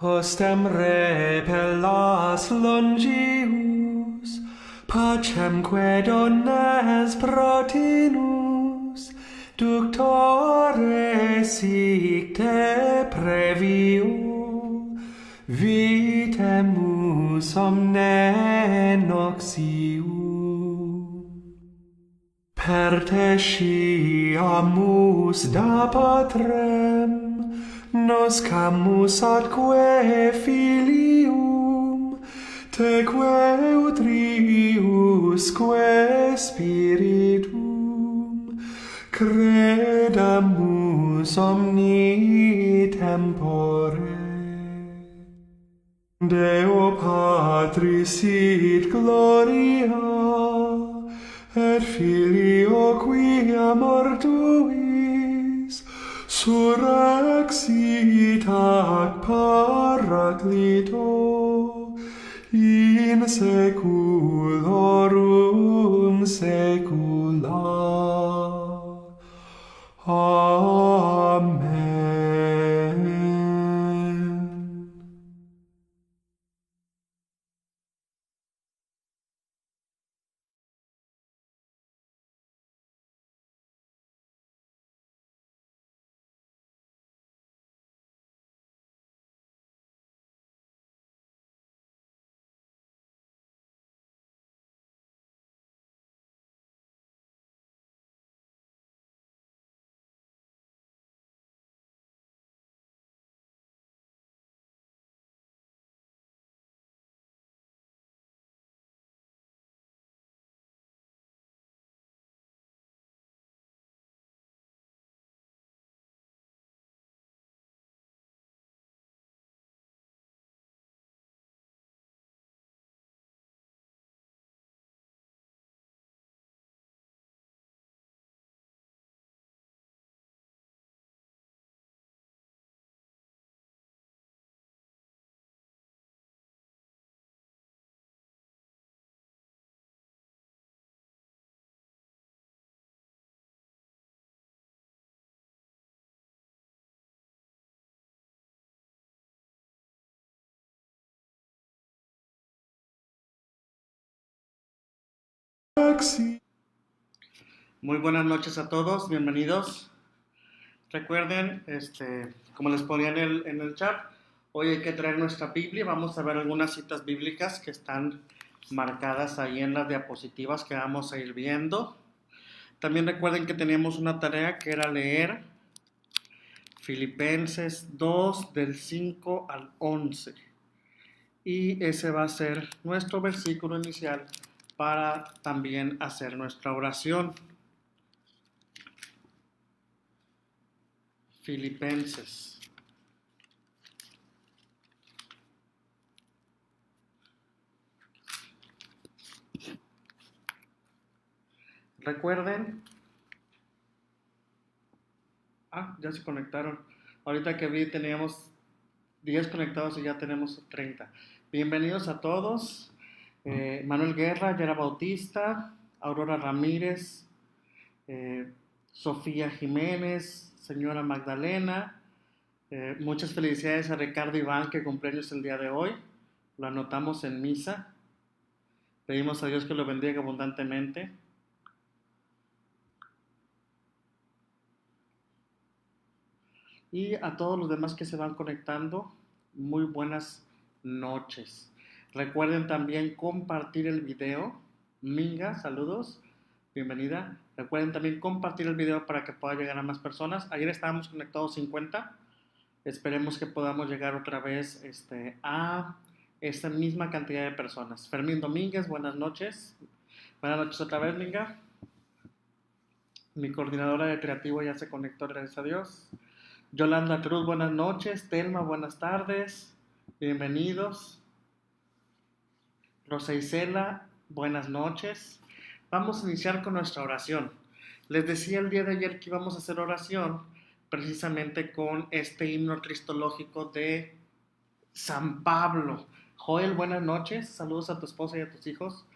Hostem repellas longius, pacemque donnes protinus, ductore sic te previo, vitemus omne noxium. Per te sciamus da patrem, noscamus atque filium, teque utriusque spiritum, credamus omni tempore. Deo Patris sit gloria, et Filio quia mortuis, surrexit ac Paraclito, in saeculorum saecula. Amen. Muy buenas noches a todos, bienvenidos. Recuerden, como les ponía en el chat, hoy hay que traer nuestra Biblia. Vamos a ver algunas citas bíblicas que están marcadas ahí en las diapositivas que vamos a ir viendo. También recuerden que teníamos una tarea que era leer Filipenses 2 del 5 al 11. Y ese va a ser nuestro versículo inicial para también hacer nuestra oración. Filipenses. Recuerden. Ya se conectaron. Ahorita que vi teníamos 10 conectados y ya tenemos 30. Bienvenidos a todos. Manuel Guerra, Yara Bautista, Aurora Ramírez, Sofía Jiménez, señora Magdalena. Muchas felicidades a Ricardo Iván que cumpleaños el día de hoy. Lo anotamos en misa. Pedimos a Dios que lo bendiga abundantemente. Y a todos los demás que se van conectando, muy buenas noches. Recuerden también compartir el video. Minga, saludos, bienvenida. Recuerden también compartir el video para que pueda llegar a más personas. Ayer estábamos conectados 50. Esperemos que podamos llegar otra vez a esta misma cantidad de personas. Fermín Domínguez, buenas noches. Buenas noches otra vez, Minga. Mi coordinadora de creativo ya se conectó, gracias a Dios. Yolanda Cruz, buenas noches. Telma, buenas tardes. Bienvenidos. Rosa Isela, buenas noches. Vamos a iniciar con nuestra oración. Les decía el día de ayer que íbamos a hacer oración precisamente con este himno cristológico de San Pablo. Joel, buenas noches. Saludos a tu esposa y a tus hijos.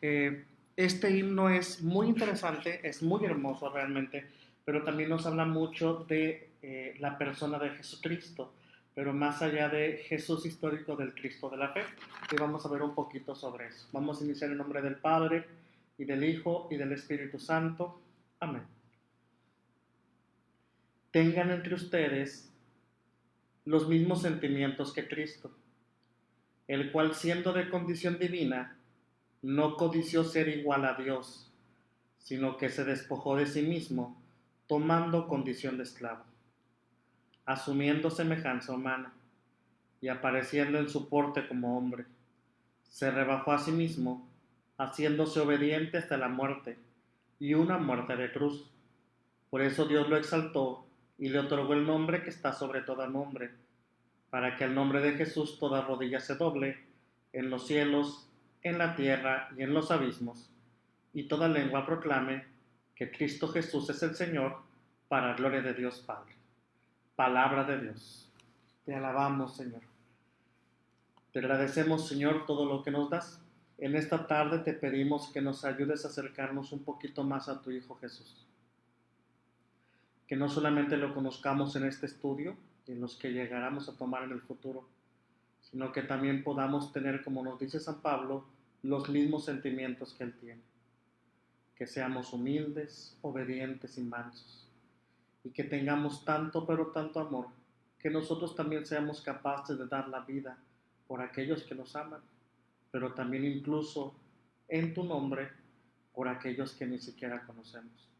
Este himno es muy interesante, es muy hermoso realmente, pero también nos habla mucho de la persona de Jesucristo. pero más allá de Jesús histórico del Cristo de la fe. Y vamos a ver un poquito sobre eso. Vamos a iniciar en nombre del Padre, y del Hijo, y del Espíritu Santo. Amén. Tengan entre ustedes los mismos sentimientos que Cristo, el cual siendo de condición divina, no codició ser igual a Dios, sino que se despojó de sí mismo, tomando condición de esclavo, asumiendo semejanza humana, y apareciendo en su porte como hombre. Se rebajó a sí mismo, haciéndose obediente hasta la muerte, y una muerte de cruz. Por eso Dios lo exaltó y le otorgó el nombre que está sobre todo nombre, para que al nombre de Jesús toda rodilla se doble, en los cielos, en la tierra y en los abismos, y toda lengua proclame que Cristo Jesús es el Señor, para gloria de Dios Padre. Palabra de Dios. Te alabamos, Señor. Te agradecemos, Señor, todo lo que nos das. En esta tarde te pedimos que nos ayudes a acercarnos un poquito más a tu Hijo Jesús. Que no solamente lo conozcamos en este estudio y en los que llegáramos a tomar en el futuro, sino que también podamos tener, como nos dice San Pablo, los mismos sentimientos que Él tiene. Que seamos humildes, obedientes y mansos. Y que tengamos tanto, pero tanto amor, que nosotros también seamos capaces de dar la vida por aquellos que nos aman, pero también incluso en tu nombre por aquellos que ni siquiera conocemos.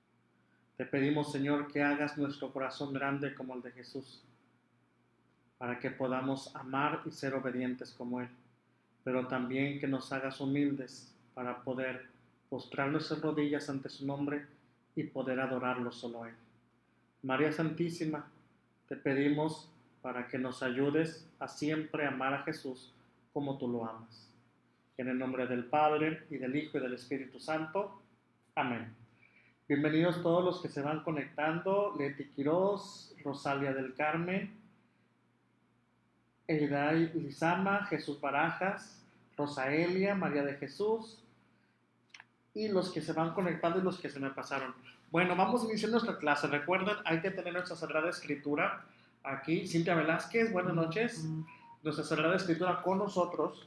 Te pedimos, Señor, que hagas nuestro corazón grande como el de Jesús, para que podamos amar y ser obedientes como Él, pero también que nos hagas humildes para poder postrar nuestras rodillas ante su nombre y poder adorarlo solo a Él. María Santísima, te pedimos para que nos ayudes a siempre amar a Jesús como tú lo amas. En el nombre del Padre, y del Hijo, y del Espíritu Santo. Amén. Bienvenidos todos los que se van conectando. Leti Quirós, Rosalia del Carmen, Eiday Lizama, Jesús Barajas, Rosaelia, María de Jesús, y los que se van conectando y los que se me pasaron. Bueno, vamos a iniciar nuestra clase. Recuerden, hay que tener nuestra Sagrada Escritura aquí. Cintia Velázquez, buenas noches. Nuestra Sagrada Escritura con nosotros.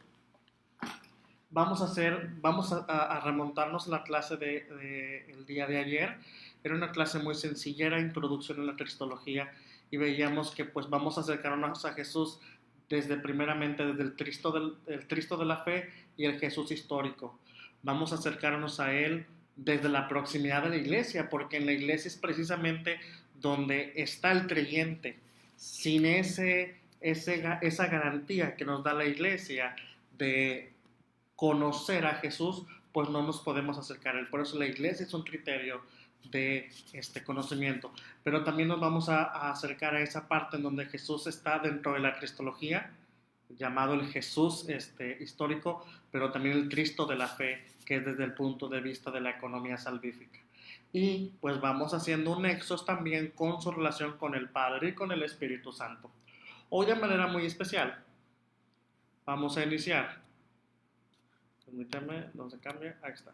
Vamos a remontarnos a la clase el día de ayer. Era una clase muy sencilla, introducción a la Cristología, y veíamos que pues vamos a acercarnos a Jesús primeramente desde el Cristo de la fe y el Jesús histórico. Vamos a acercarnos a Él desde la proximidad de la iglesia, porque en la iglesia es precisamente donde está el creyente. Sin esa garantía que nos da la iglesia de conocer a Jesús, pues no nos podemos acercar a Él. Por eso la iglesia es un criterio de este conocimiento. Pero también nos vamos a acercar a esa parte en donde Jesús está dentro de la cristología, llamado el Jesús histórico, pero también el Cristo de la fe, que es desde el punto de vista de la economía salvífica. Y pues vamos haciendo un nexos también con su relación con el Padre y con el Espíritu Santo. Hoy de manera muy especial vamos a iniciar. Permítame, no se cambia, ahí está.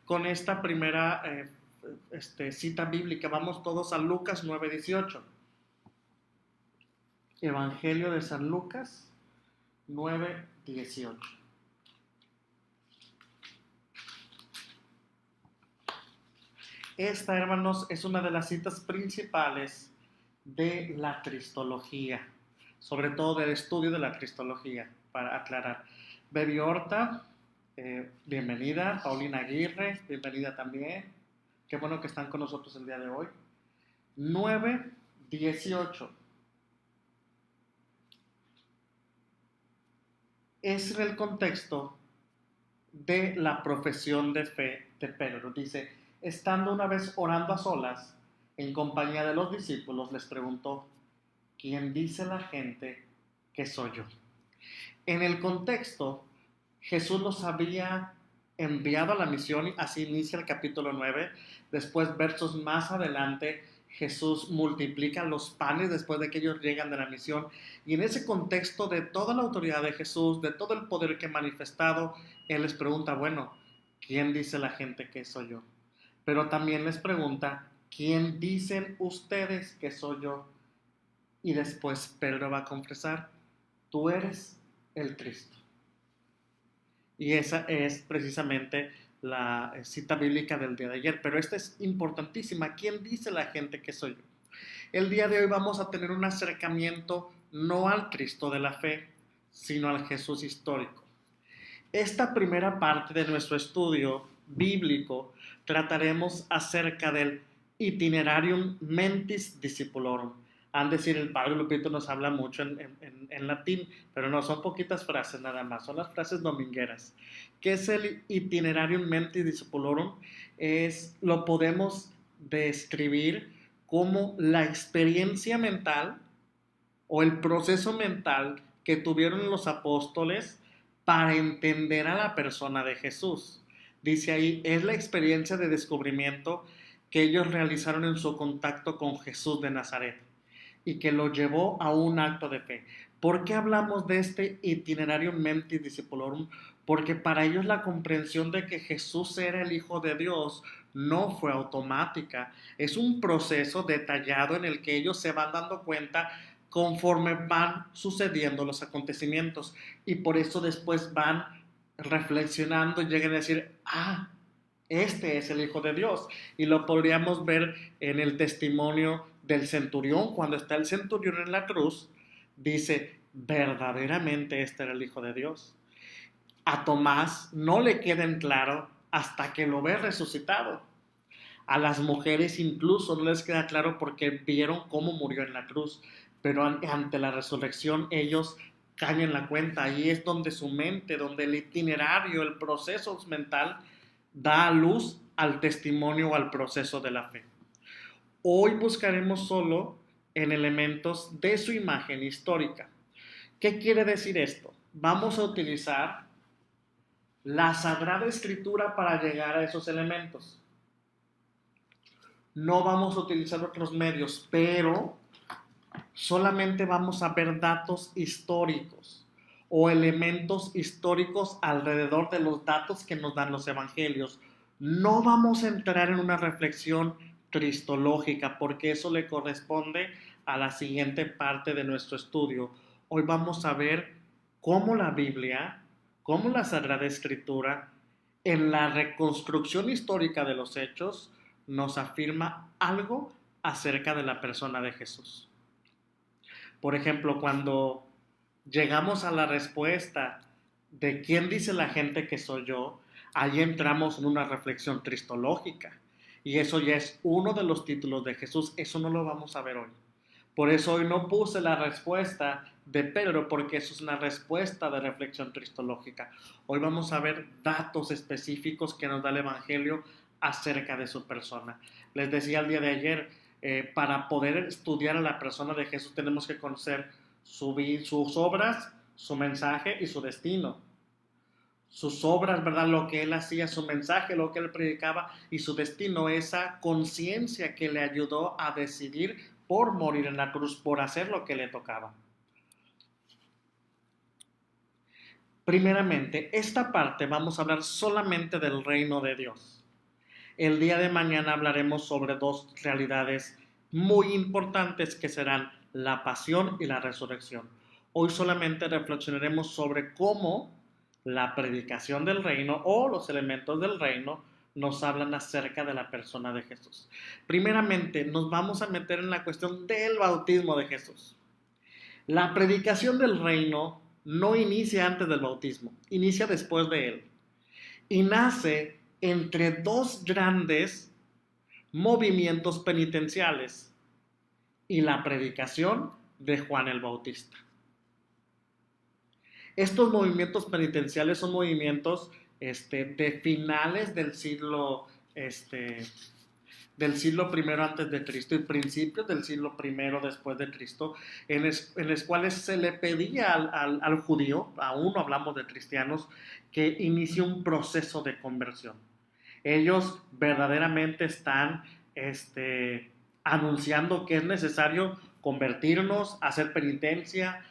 Con esta primera cita bíblica, vamos todos a Lucas 9:18. Evangelio de San Lucas 9:18. Esta, hermanos, es una de las citas principales de la Cristología, sobre todo del estudio de la Cristología, para aclarar. Bebi Horta, bienvenida. Paulina Aguirre, bienvenida también. Qué bueno que están con nosotros el día de hoy. 9:18. Es en el contexto de la profesión de fe de Pedro. Dice, estando una vez orando a solas, en compañía de los discípulos, les preguntó, ¿quién dice la gente que soy yo? En el contexto, Jesús los había enviado a la misión, así inicia el capítulo 9. Después, versos más adelante, Jesús multiplica los panes después de que ellos llegan de la misión. Y en ese contexto de toda la autoridad de Jesús, de todo el poder que ha manifestado, Él les pregunta, bueno, ¿quién dice la gente que soy yo? Pero también les pregunta, ¿quién dicen ustedes que soy yo? Y después Pedro va a confesar, tú eres el Cristo. Y esa es precisamente la cita bíblica del día de ayer. Pero esta es importantísima. ¿Quién dice la gente que soy yo? El día de hoy vamos a tener un acercamiento no al Cristo de la fe, sino al Jesús histórico. Esta primera parte de nuestro estudio bíblico trataremos acerca del itinerarium mentis discipulorum. Han decir, el padre Lupito nos habla mucho en latín, pero no, son poquitas frases nada más, son las frases domingueras. ¿Qué es el itinerarium mentis discipulorum? Lo podemos describir como la experiencia mental o el proceso mental que tuvieron los apóstoles para entender a la persona de Jesús. Dice ahí, es la experiencia de descubrimiento que ellos realizaron en su contacto con Jesús de Nazaret y que lo llevó a un acto de fe. ¿Por qué hablamos de este itinerario mentis discipulorum? Porque para ellos la comprensión de que Jesús era el Hijo de Dios no fue automática. Es un proceso detallado en el que ellos se van dando cuenta conforme van sucediendo los acontecimientos. Y por eso después van reflexionando y llegan a decir, este es el Hijo de Dios. Y lo podríamos ver en el testimonio del centurión. Cuando está el centurión en la cruz, dice, verdaderamente este era el Hijo de Dios. A Tomás no le queda en claro hasta que lo ve resucitado. A las mujeres incluso no les queda claro porque vieron cómo murió en la cruz. Pero ante la resurrección ellos caen en la cuenta. Ahí es donde su mente, donde el itinerario, el proceso mental da a luz al testimonio o al proceso de la fe. Hoy buscaremos solo en elementos de su imagen histórica. ¿Qué quiere decir esto? Vamos a utilizar la Sagrada Escritura para llegar a esos elementos. No vamos a utilizar otros medios, pero solamente vamos a ver datos históricos o elementos históricos alrededor de los datos que nos dan los evangelios. No vamos a entrar en una reflexión cristológica porque eso le corresponde a la siguiente parte de nuestro estudio. Hoy vamos a ver cómo la Biblia, cómo la Sagrada Escritura, en la reconstrucción histórica de los hechos, nos afirma algo acerca de la persona de Jesús. Por ejemplo, cuando llegamos a la respuesta de quién dice la gente que soy yo, ahí entramos en una reflexión cristológica. Y eso ya es uno de los títulos de Jesús. Eso no lo vamos a ver hoy. Por eso hoy no puse la respuesta de Pedro, porque eso es una respuesta de reflexión cristológica. Hoy vamos a ver datos específicos que nos da el Evangelio acerca de su persona. Les decía el día de ayer, para poder estudiar a la persona de Jesús tenemos que conocer sus obras, su mensaje y su destino. Sus obras, ¿verdad? Lo que él hacía, su mensaje, lo que él predicaba y su destino, esa conciencia que le ayudó a decidir por morir en la cruz, por hacer lo que le tocaba. Primeramente, esta parte vamos a hablar solamente del reino de Dios. El día de mañana hablaremos sobre dos realidades muy importantes que serán la pasión y la resurrección. Hoy solamente reflexionaremos sobre cómo la predicación del reino o los elementos del reino nos hablan acerca de la persona de Jesús. Primeramente, nos vamos a meter en la cuestión del bautismo de Jesús. La predicación del reino no inicia antes del bautismo, inicia después de él. Y nace entre dos grandes movimientos penitenciales y la predicación de Juan el Bautista. Estos movimientos penitenciales son movimientos de finales del siglo I antes de Cristo y principios del siglo I después de Cristo, en los cuales se le pedía al judío, aún no hablamos de cristianos, que inicie un proceso de conversión. Ellos verdaderamente están anunciando que es necesario convertirnos, hacer penitencia,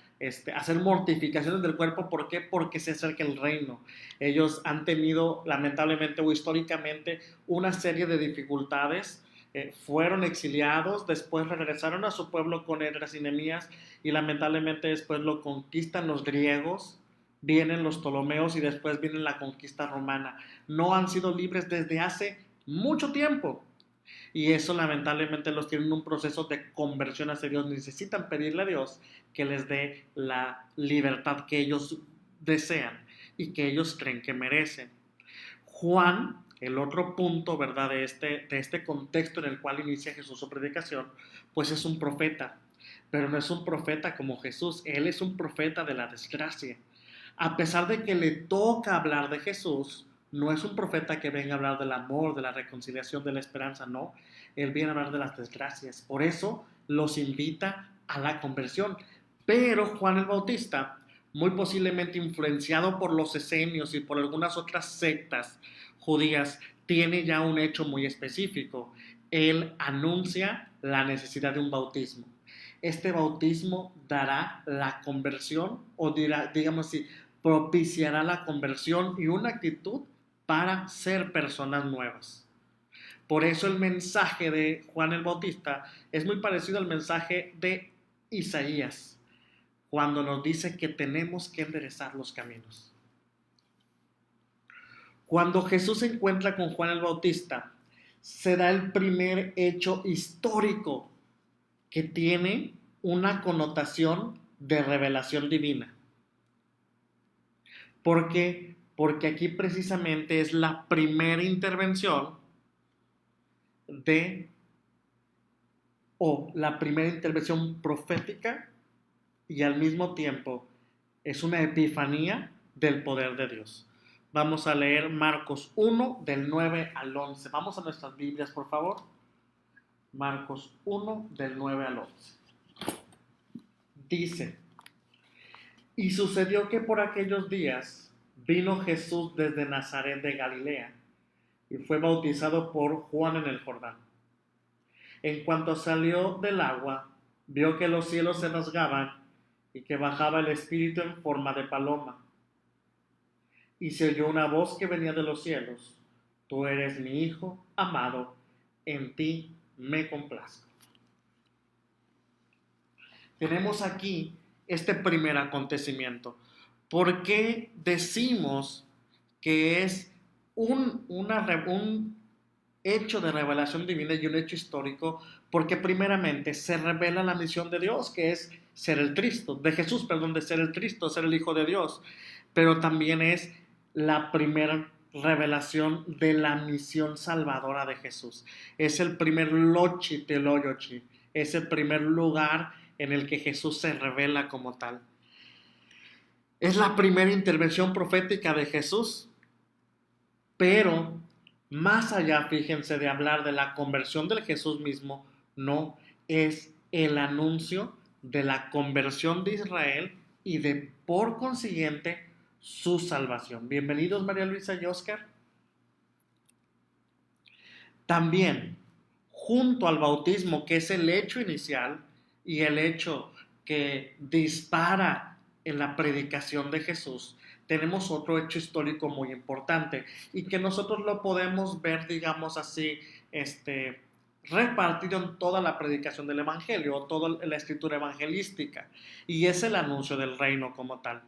hacer mortificaciones del cuerpo. ¿Por qué? Porque se acerca el reino. Ellos han tenido, lamentablemente o históricamente, una serie de dificultades fueron exiliados, después regresaron a su pueblo con Esdras y Nehemías y lamentablemente después lo conquistan los griegos, vienen los Ptolomeos y después viene la conquista romana. No han sido libres desde hace mucho tiempo. Y eso lamentablemente los tiene en un proceso de conversión hacia Dios. Necesitan pedirle a Dios que les dé la libertad que ellos desean y que ellos creen que merecen. Juan, el otro punto, ¿verdad?, de este contexto en el cual inicia Jesús su predicación, pues es un profeta. Pero no es un profeta como Jesús, él es un profeta de la desgracia. A pesar de que le toca hablar de Jesús, no es un profeta que venga a hablar del amor, de la reconciliación, de la esperanza, no. Él viene a hablar de las desgracias. Por eso los invita a la conversión. Pero Juan el Bautista, muy posiblemente influenciado por los esenios y por algunas otras sectas judías, tiene ya un hecho muy específico. Él anuncia la necesidad de un bautismo. Este bautismo dará la conversión o dirá, digamos así, propiciará la conversión y una actitud para ser personas nuevas. Por eso el mensaje de Juan el Bautista es muy parecido al mensaje de Isaías, cuando nos dice que tenemos que enderezar los caminos. Cuando Jesús se encuentra con Juan el Bautista, se da el primer hecho histórico que tiene una connotación de revelación divina. ¿Por qué? Porque aquí precisamente es la primera intervención la primera intervención profética y al mismo tiempo es una epifanía del poder de Dios. Vamos a leer Marcos 1 del 9 al 11. Vamos a nuestras Biblias, por favor. Marcos 1 del 9 al 11. Dice: y sucedió que por aquellos días vino Jesús desde Nazaret de Galilea y fue bautizado por Juan en el Jordán. En cuanto salió del agua, vio que los cielos se rasgaban y que bajaba el Espíritu en forma de paloma. Y se oyó una voz que venía de los cielos: tú eres mi Hijo amado, en ti me complazco. Tenemos aquí este primer acontecimiento. ¿Por qué decimos que es un hecho de revelación divina y un hecho histórico? Porque primeramente se revela la misión de Dios, que es ser el Cristo, de Jesús, perdón, de ser el Cristo, ser el Hijo de Dios. Pero también es la primera revelación de la misión salvadora de Jesús. Es el primer lochi teloyochi, es el primer lugar en el que Jesús se revela como tal. Es la primera intervención profética de Jesús, pero más allá, fíjense, de hablar de la conversión del Jesús mismo, no, es el anuncio de la conversión de Israel y de, por consiguiente, su salvación. Bienvenidos María Luisa y Oscar. También, junto al bautismo, que es el hecho inicial y el hecho que dispara en la predicación de Jesús, tenemos otro hecho histórico muy importante y que nosotros lo podemos ver, digamos así, repartido en toda la predicación del Evangelio o toda la escritura evangelística, y es el anuncio del reino como tal.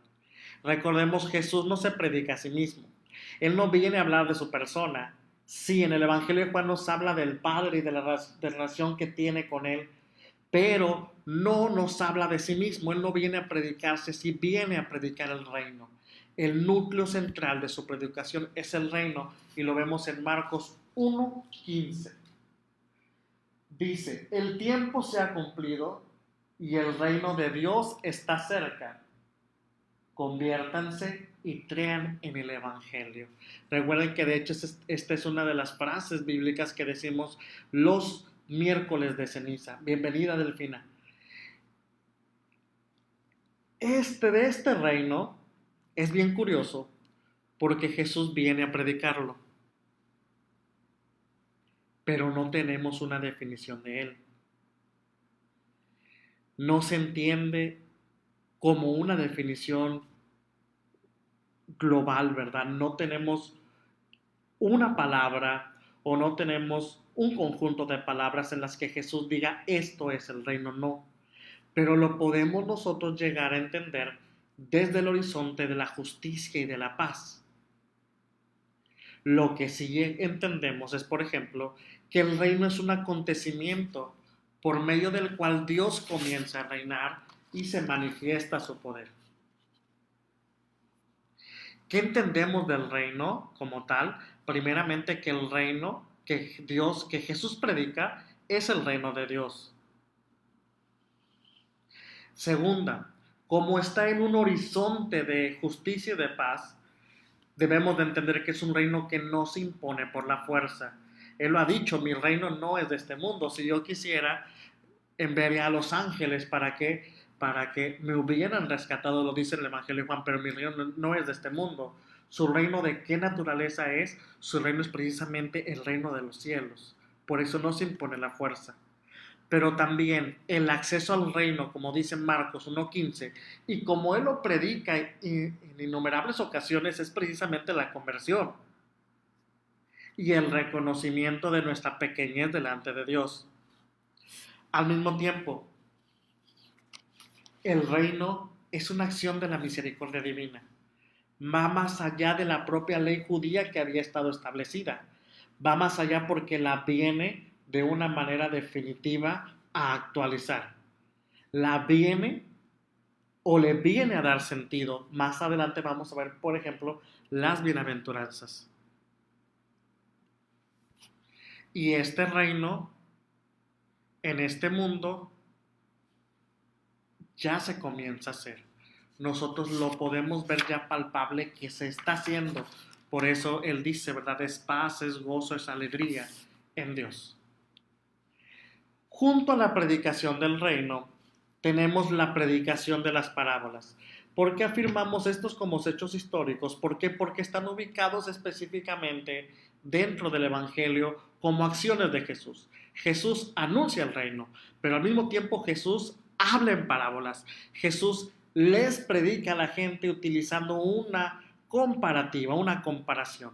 Recordemos, Jesús no se predica a sí mismo. Él no viene a hablar de su persona. Sí, en el Evangelio de Juan nos habla del Padre y de la relación que tiene con Él, pero no nos habla de sí mismo. Él no viene a predicarse, sí viene a predicar el reino. El núcleo central de su predicación es el reino y lo vemos en Marcos 1:15. Dice: el tiempo se ha cumplido y el reino de Dios está cerca. Conviértanse y crean en el Evangelio. Recuerden que de hecho esta es una de las frases bíblicas que decimos los miércoles de ceniza. Bienvenida, Delfina. De este reino es bien curioso porque Jesús viene a predicarlo, pero no tenemos una definición de él. No se entiende como una definición global, ¿verdad? No tenemos una palabra o no tenemos un conjunto de palabras en las que Jesús diga esto es el reino, no. Pero lo podemos nosotros llegar a entender desde el horizonte de la justicia y de la paz. Lo que sí entendemos es, por ejemplo, que el reino es un acontecimiento por medio del cual Dios comienza a reinar y se manifiesta su poder. ¿Qué entendemos del reino como tal? Primeramente que el reino que Jesús predica es el reino de Dios. Segunda, como está en un horizonte de justicia y de paz, debemos de entender que es un reino que no se impone por la fuerza. Él lo ha dicho, mi reino no es de este mundo. Si yo quisiera, enviaría a los ángeles para que me hubieran rescatado, lo dice el Evangelio de Juan, pero mi reino no es de este mundo. ¿Su reino de qué naturaleza es? Su reino es precisamente el reino de los cielos. Por eso no se impone la fuerza. Pero también el acceso al reino, como dice Marcos 1:15, y como él lo predica en innumerables ocasiones, es precisamente la conversión y el reconocimiento de nuestra pequeñez delante de Dios. Al mismo tiempo, el reino es una acción de la misericordia divina. Va más allá de la propia ley judía que había estado establecida. Va más allá porque la viene de una manera definitiva a actualizar. La viene o le viene a dar sentido. Más adelante vamos a ver, por ejemplo, las bienaventuranzas. Y este reino, en este mundo, ya se comienza a hacer. Nosotros lo podemos ver ya palpable que se está haciendo. Por eso Él dice, ¿verdad? Es paz, es gozo, es alegría en Dios. Junto a la predicación del reino, tenemos la predicación de las parábolas. ¿Por qué afirmamos estos como hechos históricos? ¿Por qué? Porque están ubicados específicamente dentro del Evangelio como acciones de Jesús. Jesús anuncia el reino, pero al mismo tiempo Jesús habla en parábolas. Jesús les predica a la gente utilizando una comparativa, una comparación.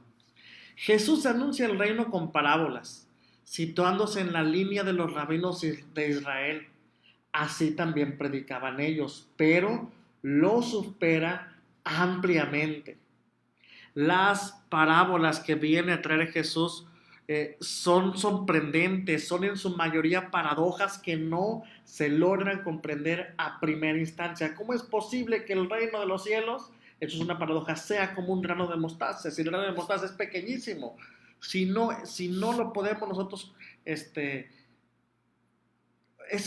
Jesús anuncia el reino con parábolas, situándose en la línea de los rabinos de Israel. Así también predicaban ellos, pero lo supera ampliamente. Las parábolas que viene a traer Jesús son sorprendentes, son en su mayoría paradojas que no se logran comprender a primera instancia. ¿Cómo es posible que el reino de los cielos, eso es una paradoja, sea como un grano de mostaza? Si el grano de mostaza es pequeñísimo, si no lo podemos nosotros, es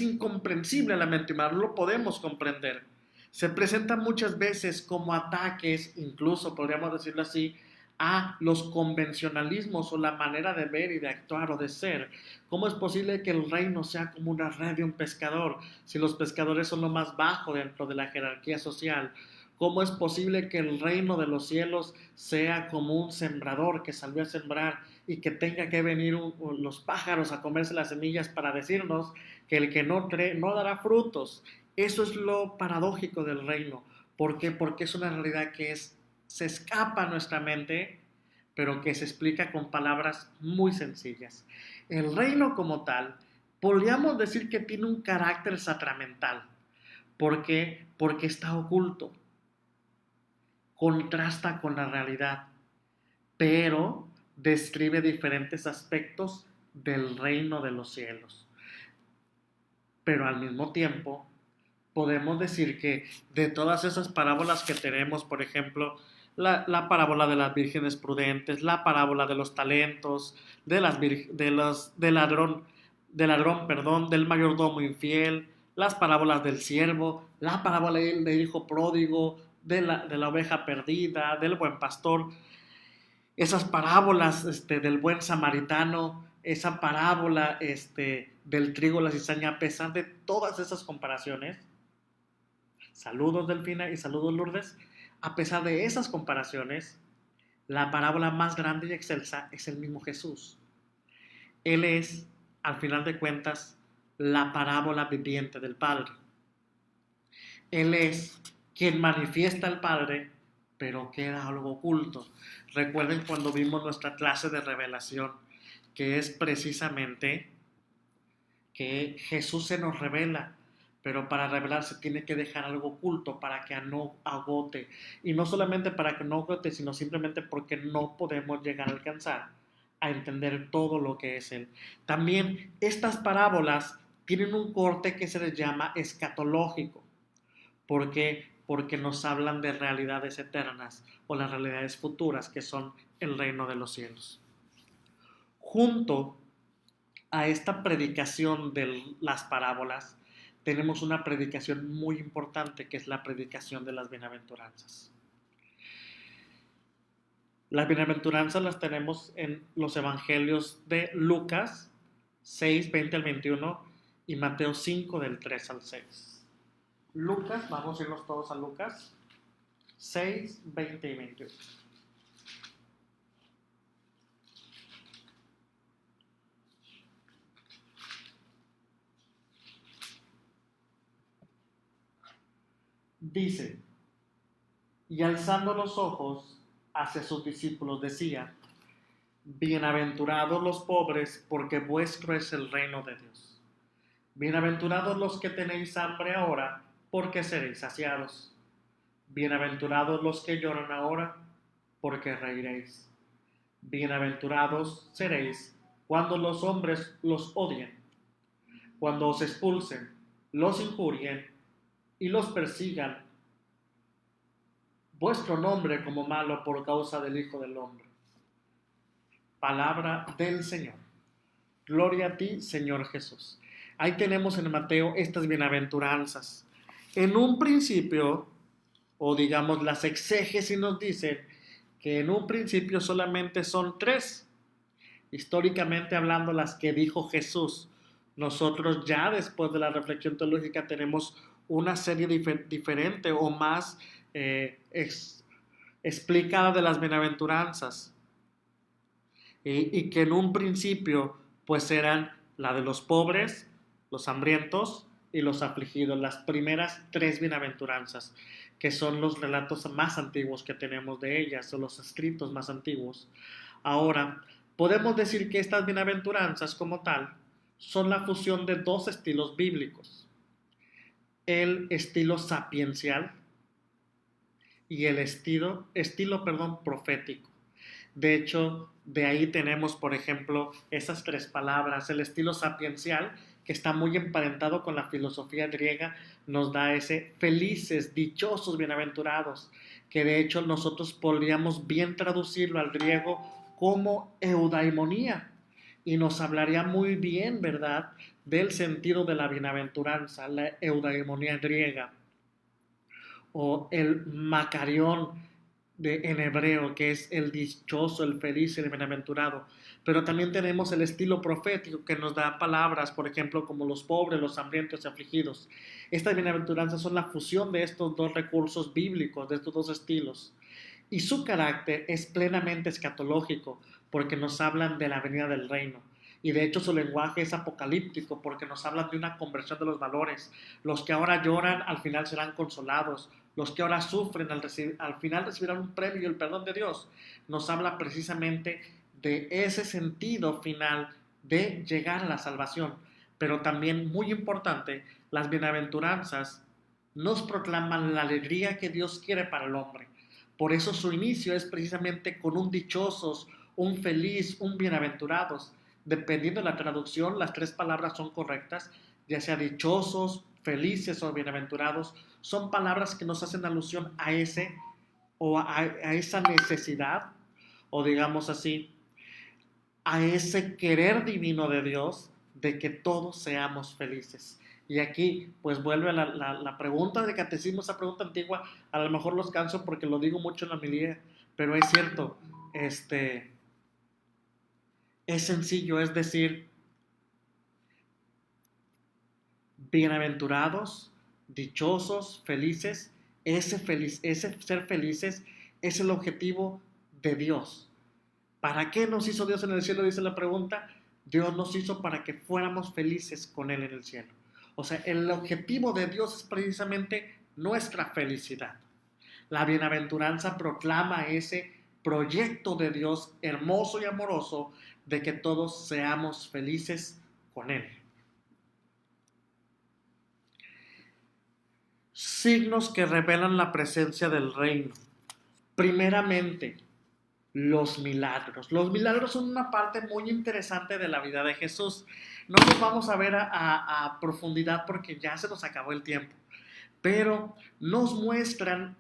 incomprensible a la mente humana, no lo podemos comprender. Se presenta muchas veces como ataques, incluso podríamos decirlo así, a los convencionalismos o la manera de ver y de actuar o de ser. ¿Cómo es posible que el reino sea como una red de un pescador si los pescadores son lo más bajo dentro de la jerarquía social? ¿Cómo es posible que el reino de los cielos sea como un sembrador que salió a sembrar y que tenga que venir los pájaros a comerse las semillas para decirnos que el que no cree no dará frutos? Eso es lo paradójico del reino. ¿Por qué? Porque es una realidad que se escapa a nuestra mente, pero que se explica con palabras muy sencillas. El reino como tal, podríamos decir que tiene un carácter sacramental. ¿Por qué? Porque está oculto. Contrasta con la realidad, pero describe diferentes aspectos del reino de los cielos. Pero al mismo tiempo, podemos decir que de todas esas parábolas que tenemos, por ejemplo, la parábola de las vírgenes prudentes, la parábola de los talentos, del ladrón, del mayordomo infiel, las parábolas del siervo, la parábola del hijo pródigo, de la oveja perdida, del buen pastor, esas parábolas del buen samaritano, esa parábola del trigo, la cizaña, a pesar de todas esas comparaciones, saludos Delfina y saludos Lourdes, a pesar de esas comparaciones, la parábola más grande y excelsa es el mismo Jesús. Él es, al final de cuentas, la parábola viviente del Padre. Él es quien manifiesta al Padre, pero queda algo oculto. Recuerden cuando vimos nuestra clase de revelación, que es precisamente que Jesús se nos revela, pero para revelarse tiene que dejar algo oculto para que no agote. Y no solamente para que no agote, sino simplemente porque no podemos llegar a alcanzar a entender todo lo que es Él. También estas parábolas tienen un corte que se les llama escatológico. ¿Por qué? Porque nos hablan de realidades eternas o las realidades futuras que son el reino de los cielos. Junto a esta predicación de las parábolas, tenemos una predicación muy importante que es la predicación de las bienaventuranzas. Las bienaventuranzas las tenemos en los evangelios de Lucas 6, 20 al 21 y Mateo 5 del 3 al 6. Lucas, vamos a irnos todos a Lucas 6, 20 y 21. Dice, y alzando los ojos hacia sus discípulos decía, bienaventurados los pobres, porque vuestro es el reino de Dios. Bienaventurados los que tenéis hambre ahora, porque seréis saciados. Bienaventurados los que lloran ahora, porque reiréis. Bienaventurados seréis cuando los hombres los odien, cuando os expulsen, los injurien y los persigan vuestro nombre como malo por causa del Hijo del Hombre. Palabra del Señor. Gloria a ti, Señor Jesús. Ahí tenemos en Mateo estas bienaventuranzas. En un principio, o digamos las exégesis nos dicen que en un principio solamente son 3. Históricamente hablando, las que dijo Jesús. Nosotros ya después de la reflexión teológica tenemos una serie diferente o más explicada de las bienaventuranzas. Y que en un principio pues eran la de los pobres, los hambrientos y los afligidos, las primeras 3 bienaventuranzas, que son los relatos más antiguos que tenemos de ellas, o los escritos más antiguos. Ahora, podemos decir que estas bienaventuranzas como tal son la fusión de 2 estilos bíblicos, el estilo sapiencial y el estilo profético. De hecho, de ahí tenemos, por ejemplo, esas 3 palabras. El estilo sapiencial, que está muy emparentado con la filosofía griega, nos da ese felices, dichosos, bienaventurados, que de hecho nosotros podríamos bien traducirlo al griego como eudaimonía, y nos hablaría muy bien, ¿verdad?, del sentido de la bienaventuranza, la eudaimonía griega, o el makarión en hebreo, que es el dichoso, el feliz, el bienaventurado. Pero también tenemos el estilo profético que nos da palabras, por ejemplo, como los pobres, los hambrientos y afligidos. Estas bienaventuranzas son la fusión de estos 2 recursos bíblicos, de estos 2 estilos. Y su carácter es plenamente escatológico, porque nos hablan de la venida del reino. Y de hecho su lenguaje es apocalíptico, porque nos hablan de una conversión de los valores. Los que ahora lloran al final serán consolados. Los que ahora sufren al final recibirán un premio y el perdón de Dios. Nos habla precisamente de ese sentido final de llegar a la salvación. Pero también, muy importante, las bienaventuranzas nos proclaman la alegría que Dios quiere para el hombre. Por eso su inicio es precisamente con un dichosos, un feliz, un bienaventurados. Dependiendo de la traducción, las 3 palabras son correctas, ya sea dichosos, felices o bienaventurados. Son palabras que nos hacen alusión a ese o a esa necesidad, o digamos así, a ese querer divino de Dios de que todos seamos felices. Y aquí pues vuelve la pregunta de catecismo, esa pregunta antigua. A lo mejor los canso porque lo digo mucho en la homilía, pero es cierto, es sencillo, es decir, bienaventurados, dichosos, felices. Ese ser felices es el objetivo de Dios. ¿Para qué nos hizo Dios en el cielo? Dice la pregunta. Dios nos hizo para que fuéramos felices con Él en el cielo. O sea, el objetivo de Dios es precisamente nuestra felicidad. La bienaventuranza proclama ese proyecto de Dios hermoso y amoroso de que todos seamos felices con Él. Signos que revelan la presencia del reino. Primeramente, los milagros. Los milagros son una parte muy interesante de la vida de Jesús. No los vamos a ver a profundidad porque ya se nos acabó el tiempo, pero nos muestran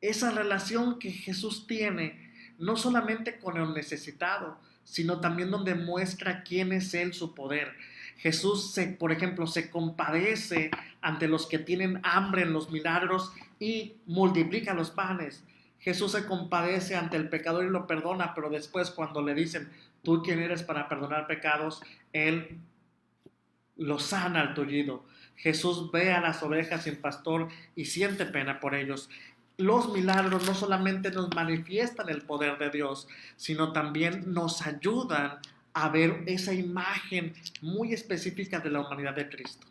esa relación que Jesús tiene no solamente con el necesitado, sino también donde muestra quién es Él, su poder. Jesús, por ejemplo, se compadece ante los que tienen hambre en los milagros y multiplica los panes. Jesús se compadece ante el pecador y lo perdona, pero después cuando le dicen, ¿tú quién eres para perdonar pecados? Él lo sana al tullido. Jesús ve a las ovejas sin pastor y siente pena por ellos. Los milagros no solamente nos manifiestan el poder de Dios, sino también nos ayudan a ver esa imagen muy específica de la humanidad de Cristo.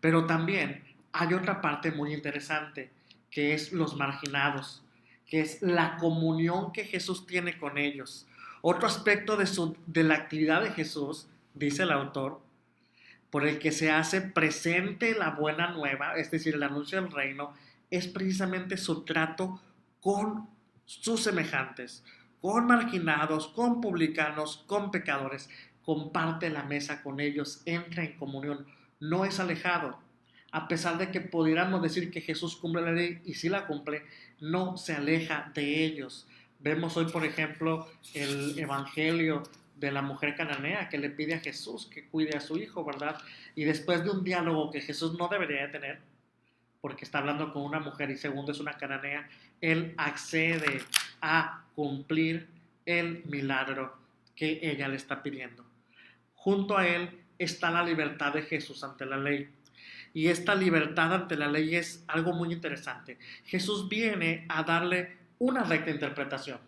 Pero también hay otra parte muy interesante, que es los marginados, que es la comunión que Jesús tiene con ellos. Otro aspecto de la actividad de Jesús, dice el autor, por el que se hace presente la buena nueva, es decir, el anuncio del reino, es precisamente su trato con sus semejantes, con marginados, con publicanos, con pecadores. Comparte la mesa con ellos, entra en comunión, no es alejado. A pesar de que pudiéramos decir que Jesús cumple la ley y sí la cumple, no se aleja de ellos. Vemos hoy, por ejemplo, el evangelio de la mujer cananea que le pide a Jesús que cuide a su hijo, ¿verdad? Y después de un diálogo que Jesús no debería de tener, porque está hablando con una mujer y segundo es una cananea, él accede a cumplir el milagro que ella le está pidiendo. Junto a él está la libertad de Jesús ante la ley. Y esta libertad ante la ley es algo muy interesante. Jesús viene a darle una recta interpretación.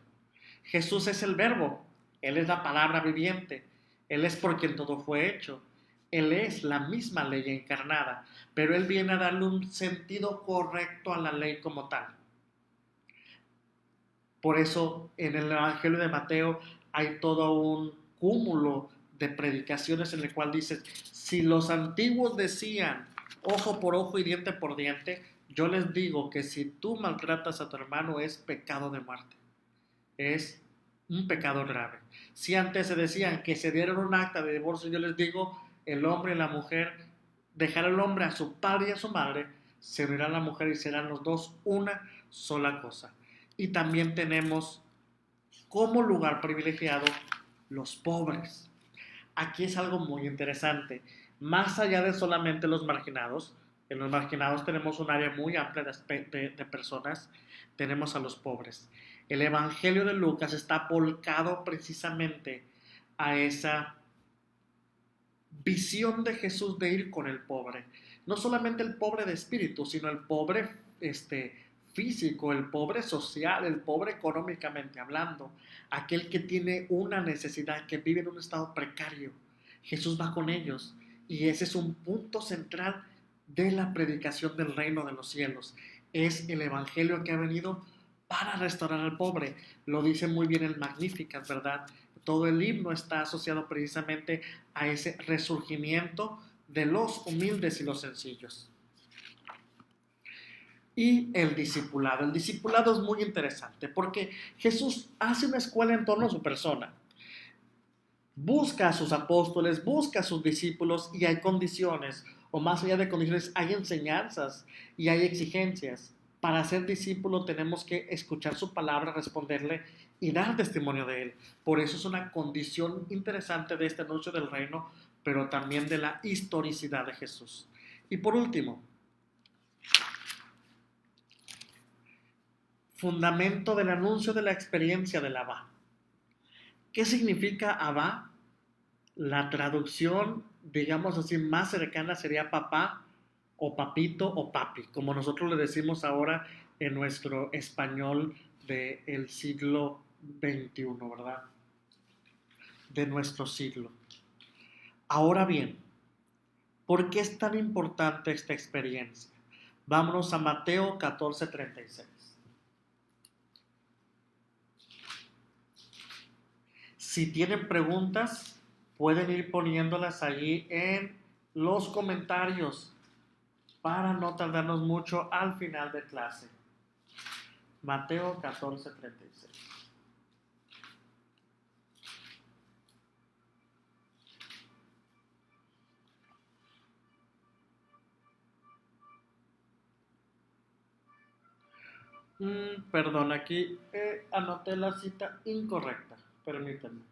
Jesús es el verbo, Él es la palabra viviente, Él es por quien todo fue hecho, Él es la misma ley encarnada, pero Él viene a darle un sentido correcto a la ley como tal. Por eso en el Evangelio de Mateo hay todo un cúmulo de predicaciones en el cual dice, si los antiguos decían ojo por ojo y diente por diente, yo les digo que si tú maltratas a tu hermano es pecado de muerte. Es un pecado grave. Si antes se decían que se dieron un acta de divorcio, yo les digo, el hombre y la mujer, dejará el hombre a su padre y a su madre, se unirá a la mujer y serán los dos una sola cosa. Y también tenemos como lugar privilegiado los pobres. Aquí es algo muy interesante. Más allá de solamente los marginados, en los marginados tenemos un área muy amplia de personas, tenemos a los pobres. El Evangelio de Lucas está volcado precisamente a esa visión de Jesús de ir con el pobre. No solamente el pobre de espíritu, sino el pobre físico, el pobre social, el pobre económicamente hablando, aquel que tiene una necesidad, que vive en un estado precario. Jesús va con ellos y ese es un punto central de la predicación del reino de los cielos. Es el evangelio que ha venido para restaurar al pobre. Lo dice muy bien el Magnificat, ¿verdad? Todo el himno está asociado precisamente a ese resurgimiento de los humildes y los sencillos. Y el discipulado. El discipulado es muy interesante porque Jesús hace una escuela en torno a su persona. Busca a sus apóstoles, busca a sus discípulos y hay condiciones, o más allá de condiciones, hay enseñanzas y hay exigencias. Para ser discípulo tenemos que escuchar su palabra, responderle y dar testimonio de él. Por eso es una condición interesante de este anuncio del reino, pero también de la historicidad de Jesús. Y por último, fundamento del anuncio de la experiencia del Abba. ¿Qué significa Abba? La traducción, digamos así, más cercana sería papá o papito o papi, como nosotros le decimos ahora en nuestro español del siglo XXI, ¿verdad? De nuestro siglo. Ahora bien, ¿por qué es tan importante esta experiencia? Vámonos a Mateo 14:36. Si tienen preguntas, pueden ir poniéndolas allí en los comentarios para no tardarnos mucho al final de clase. Mateo 14:36. Perdón, aquí anoté la cita incorrecta. Permítanme.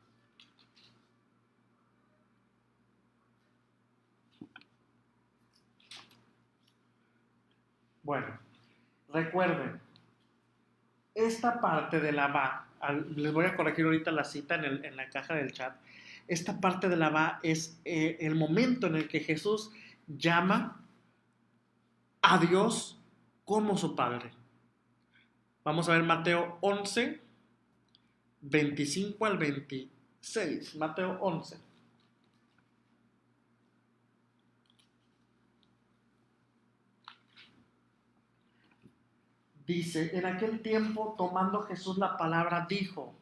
Bueno, recuerden, esta parte de la va, les voy a corregir ahorita la cita en la caja del chat. Esta parte de la va es el momento en el que Jesús llama a Dios como su Padre. Vamos a ver Mateo 11, 25 al 26. Mateo 11. Dice, en aquel tiempo, tomando Jesús la palabra, dijo,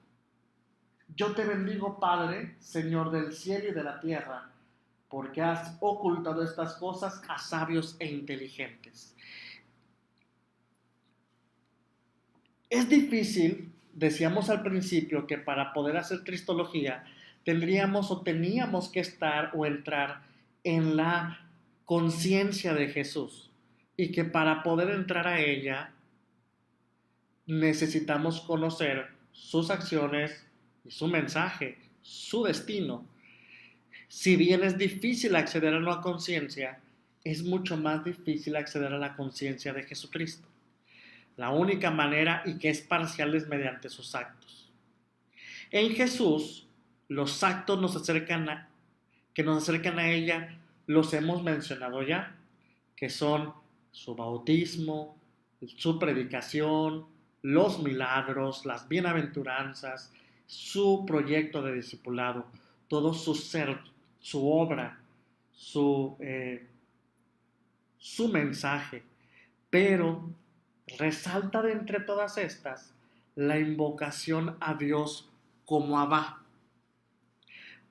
yo te bendigo, Padre, Señor del cielo y de la tierra, porque has ocultado estas cosas a sabios e inteligentes. Es difícil, decíamos al principio, que para poder hacer cristología tendríamos o teníamos que estar o entrar en la conciencia de Jesús y que para poder entrar a ella necesitamos conocer sus acciones y su mensaje, su destino. Si bien es difícil acceder a una conciencia, es mucho más difícil acceder a la conciencia de Jesucristo. La única manera, y que es parcial, es mediante sus actos. En Jesús, los actos que nos acercan a ella, los hemos mencionado ya, que son su bautismo, su predicación, los milagros, las bienaventuranzas, su proyecto de discipulado, todo su ser, su obra, su mensaje. Pero resalta de entre todas estas la invocación a Dios como Abba.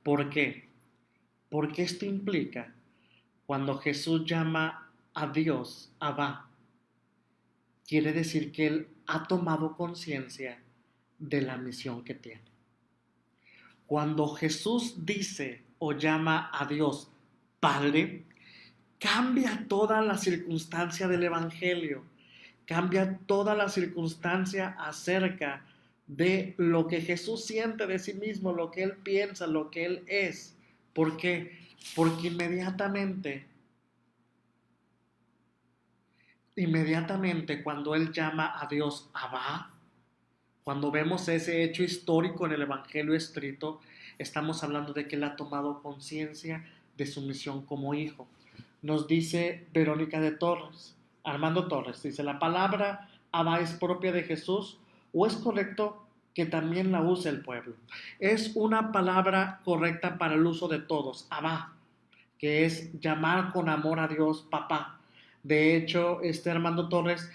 ¿Por qué? Porque esto implica, cuando Jesús llama a Dios Abba, quiere decir que Él ha tomado conciencia de la misión que tiene. Cuando Jesús dice o llama a Dios Padre, cambia toda la circunstancia del Evangelio, cambia toda la circunstancia acerca de lo que Jesús siente de sí mismo, lo que Él piensa, lo que Él es. ¿Por qué? Porque inmediatamente cuando Él llama a Dios Abba, cuando vemos ese hecho histórico en el Evangelio escrito, estamos hablando de que Él ha tomado conciencia de su misión como hijo. Nos dice Verónica de Torres, Armando Torres, dice, ¿la palabra Abba es propia de Jesús o es correcto que también la use el pueblo? Es una palabra correcta para el uso de todos, Abba, que es llamar con amor a Dios papá. De hecho, Armando Torres,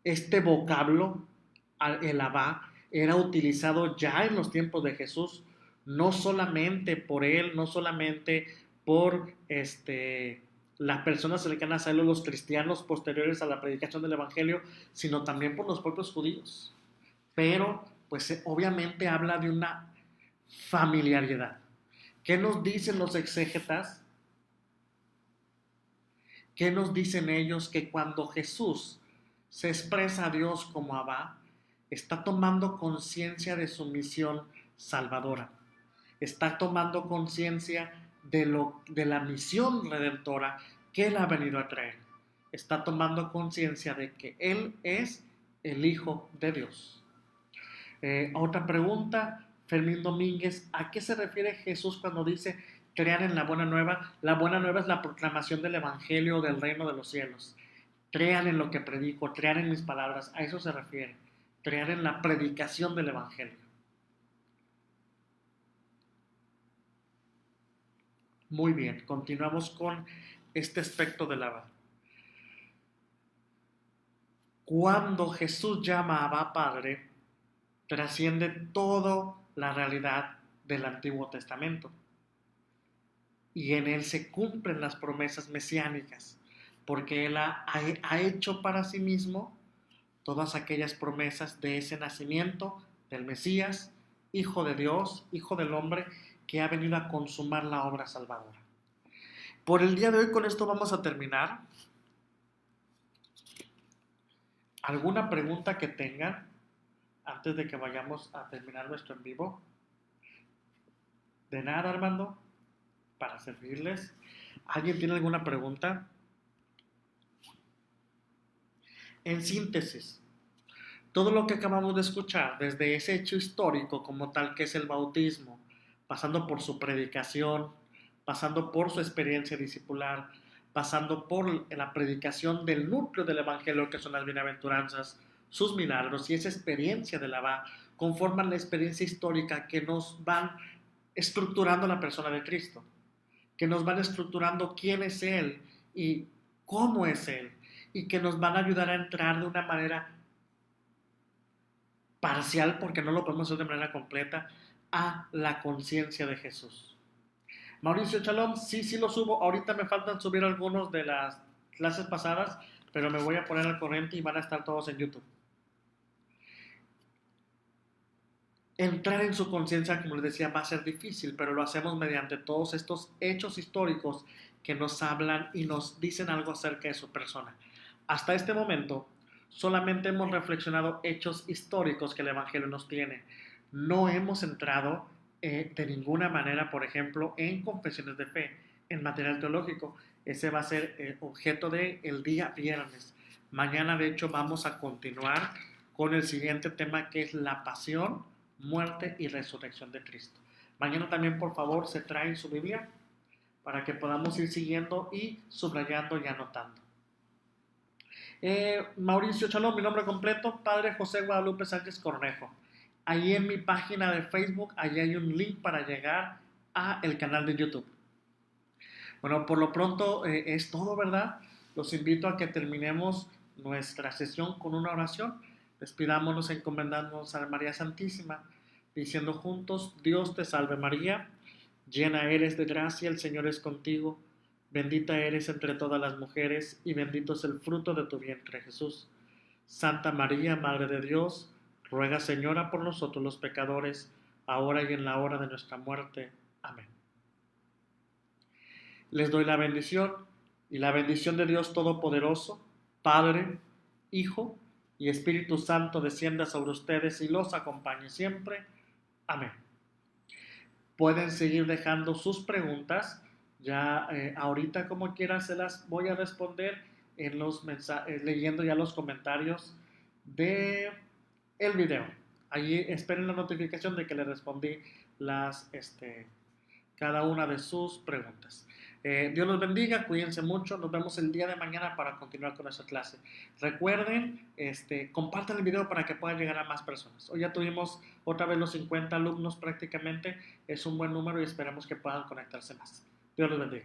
este vocablo, el Abba, era utilizado ya en los tiempos de Jesús, no solamente por él, no solamente por las personas cercanas a él o los cristianos posteriores a la predicación del Evangelio, sino también por los propios judíos. Pero, pues obviamente habla de una familiaridad. ¿Qué nos dicen los exégetas? ¿Qué nos dicen ellos? Que cuando Jesús se expresa a Dios como Abba, está tomando conciencia de su misión salvadora, está tomando conciencia de la misión redentora que Él ha venido a traer, está tomando conciencia de que Él es el Hijo de Dios. Otra pregunta, Fermín Domínguez, ¿a qué se refiere Jesús cuando dice crear en la buena nueva? La buena nueva es la proclamación del Evangelio del reino de los cielos. Crean en lo que predico, crean en mis palabras, a eso se refiere, crear en la predicación del Evangelio. Muy bien, continuamos con este aspecto del Abba. Cuando Jesús llama a Abba Padre, trasciende toda la realidad del Antiguo Testamento. Y en él se cumplen las promesas mesiánicas, porque él ha hecho para sí mismo todas aquellas promesas de ese nacimiento del Mesías, Hijo de Dios, Hijo del hombre, que ha venido a consumar la obra salvadora. Por el día de hoy con esto vamos a terminar. ¿Alguna pregunta que tengan antes de que vayamos a terminar nuestro en vivo? De nada, Armando, para servirles. ¿Alguien tiene alguna pregunta? En síntesis, todo lo que acabamos de escuchar, desde ese hecho histórico como tal que es el bautismo, pasando por su predicación, pasando por su experiencia discipular, pasando por la predicación del núcleo del Evangelio que son las bienaventuranzas, sus milagros y esa experiencia de la va, conforman la experiencia histórica que nos van estructurando la persona de Cristo, que nos van estructurando quién es Él y cómo es Él, y que nos van a ayudar a entrar de una manera parcial, porque no lo podemos hacer de manera completa, a la conciencia de Jesús. Mauricio Chalom, sí lo subo. Ahorita me faltan subir algunos de las clases pasadas, pero me voy a poner al corriente y van a estar todos en YouTube. Entrar en su conciencia, como les decía, va a ser difícil, pero lo hacemos mediante todos estos hechos históricos que nos hablan y nos dicen algo acerca de su persona. Hasta este momento, solamente hemos reflexionado hechos históricos que el Evangelio nos tiene. No hemos entrado de ninguna manera, por ejemplo, en confesiones de fe, en material teológico. Ese va a ser objeto del día viernes. Mañana, de hecho, vamos a continuar con el siguiente tema, que es la pasión, muerte y resurrección de Cristo. Mañana también, por favor, se traen su Biblia para que podamos ir siguiendo y subrayando y anotando. Mauricio Chalón, mi nombre completo, Padre José Guadalupe Sánchez Cornejo. Ahí en mi página de Facebook, ahí hay un link para llegar a el canal de YouTube. Bueno, por lo pronto es todo, ¿verdad? Los invito a que terminemos nuestra sesión con una oración. Despidámonos encomendándonos a María Santísima, diciendo juntos: Dios te salve María, llena eres de gracia, el Señor es contigo, bendita eres entre todas las mujeres y bendito es el fruto de tu vientre Jesús. Santa María, Madre de Dios, ruega Señora por nosotros los pecadores, ahora y en la hora de nuestra muerte. Amén. Les doy la bendición, y la bendición de Dios Todopoderoso, Padre, Hijo y Espíritu Santo descienda sobre ustedes y los acompañe siempre. Amén. Pueden seguir dejando sus preguntas. Ya ahorita, como quieran, se las voy a responder en los leyendo ya los comentarios de el video. Allí esperen la notificación de que les respondí cada una de sus preguntas. Dios los bendiga, cuídense mucho, nos vemos el día de mañana para continuar con nuestra clase. Recuerden, compartan el video para que puedan llegar a más personas. Hoy ya tuvimos otra vez los 50 alumnos prácticamente, es un buen número y esperemos que puedan conectarse más. Dios los bendiga.